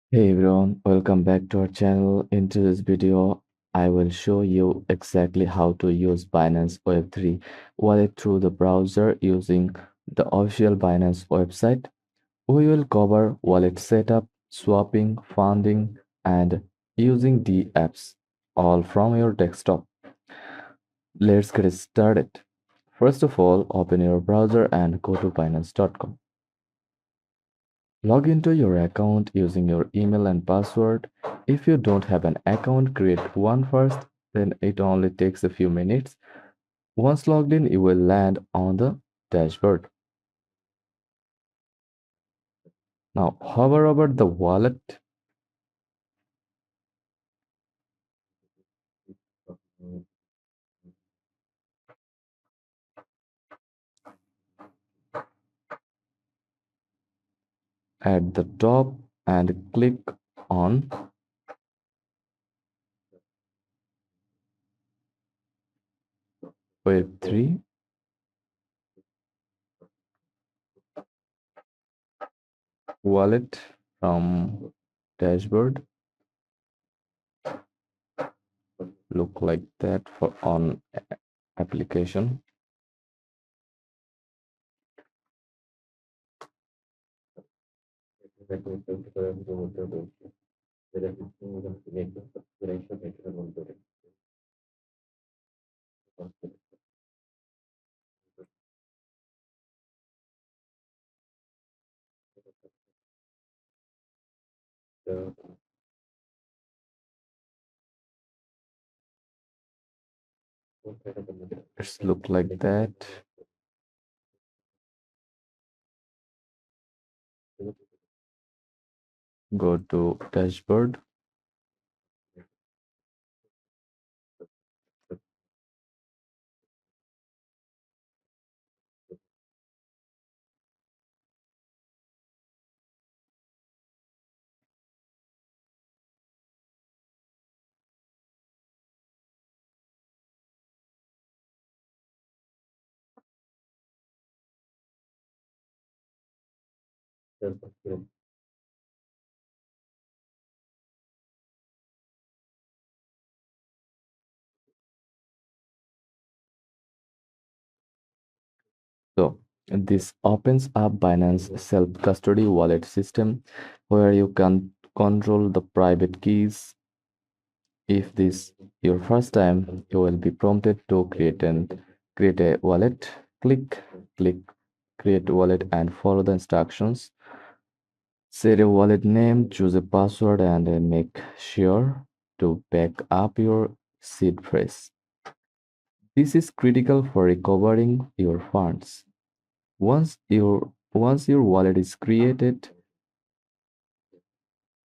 Hey everyone, welcome back to our channel. In this video, I will show you exactly how to use Binance Web3 wallet through the browser using the official Binance website. We will cover wallet setup, swapping, funding, and using DApps, all from your desktop. Let's get started. First of all, open your browser and go to binance.com. Log into your account using your email and password. If you don't have an account, create one first, then it only takes a few minutes. Once logged in, you will land on the dashboard. Now, hover over the wallet at the top and click on Web3 wallet from dashboard. Look like that for on application. It's look like that. Go to dashboard. So this opens up Binance self-custody wallet system where you can control the private keys. If this your first time, you will be prompted to create a wallet. Click create wallet and follow the instructions. Set a wallet name, choose a password, and make sure to back up your seed phrase. This is critical for recovering your funds. Once your wallet is created,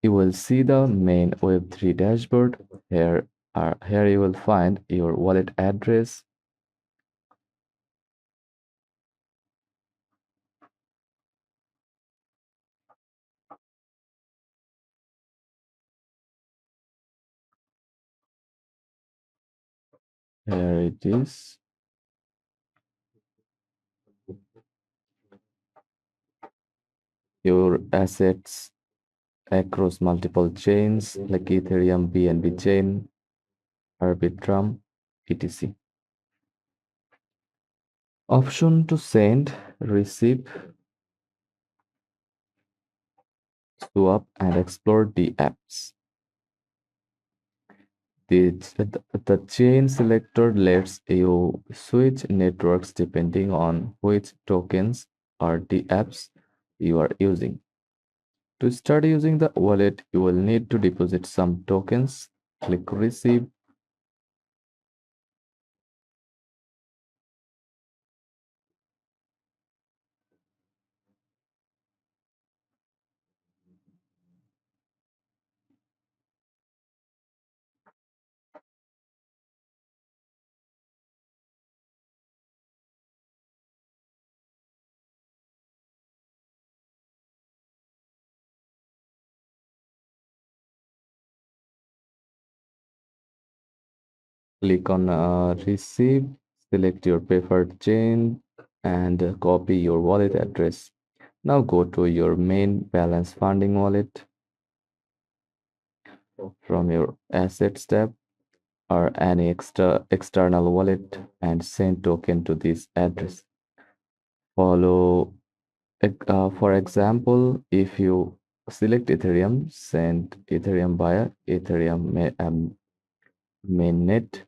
you will see the main Web3 dashboard. Here you will find your wallet address. Here it is. Your assets across multiple chains like Ethereum, BNB chain, Arbitrum, etc. Option to send, receive, swap, and explore the apps. The chain selector lets you switch networks depending on which tokens or the apps you are using. To start using the wallet, you will need to deposit some tokens. Click Receive. Click on Receive. Select your preferred chain and copy your wallet address. Now go to your main balance funding wallet. from your Assets tab or any external wallet and send token to this address. Follow, for example, if you select Ethereum, send Ethereum via Ethereum mainnet,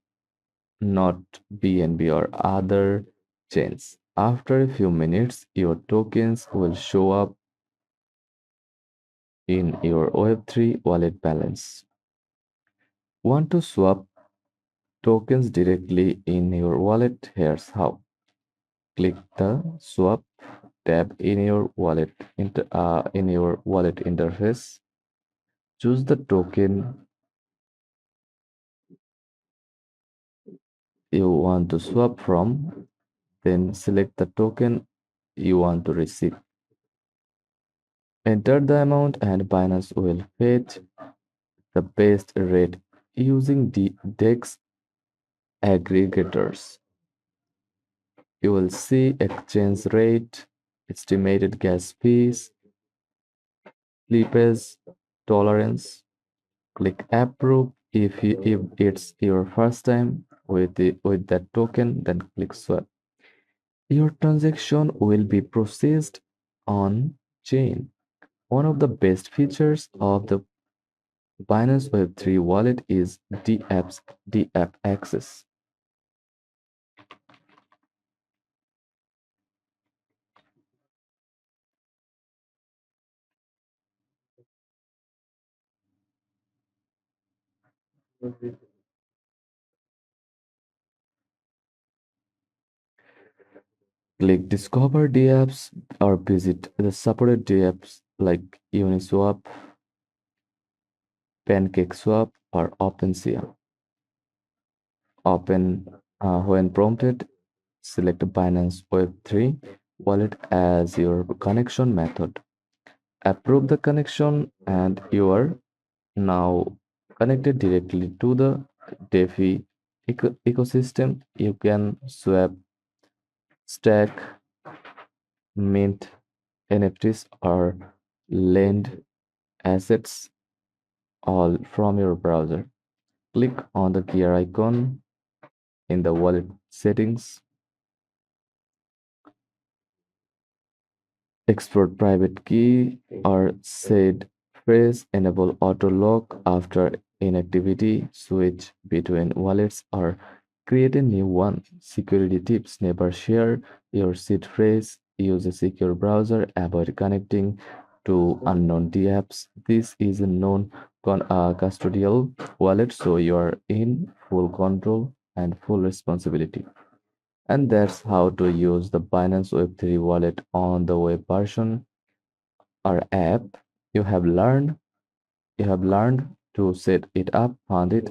not BNB or other chains. After a few minutes, your tokens will show up in your Web3 wallet balance. Want to swap tokens directly in your wallet? Here's how. Click the swap tab in your wallet interface. Choose the token you want to swap from, then select the token you want to receive. Enter the amount and Binance will fetch the best rate using the DEX aggregators. You will see exchange rate, estimated gas fees, slippage tolerance. Click approve if it's your first time with that token, then click swap. Your transaction will be processed on chain. One of the best features of the Binance Web3 wallet is DApp access. Click Discover DApps or visit the supported DApps like Uniswap, PancakeSwap, or OpenSea. When prompted, select Binance Web3 wallet as your connection method. Approve the connection, and you are now connected directly to the DeFi ecosystem. You can swap, stack, mint NFTs, or lend assets all from your browser. Click on the gear icon in the wallet settings. Export private key or said phrase, enable auto lock after inactivity, switch between wallets or create a new one. Security tips: never share your seed phrase, use a secure browser, avoid connecting to unknown DApps. This is a known custodial wallet, so you are in full control and full responsibility. And that's how to use the Binance Web3 wallet on the web version or app. You have learned you have learned to set it up, fund it,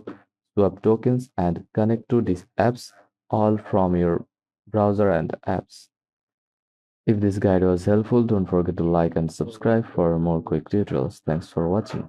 swap tokens, and connect to these apps all from your browser and apps. If this guide was helpful, don't forget to like and subscribe for more quick tutorials. Thanks for watching.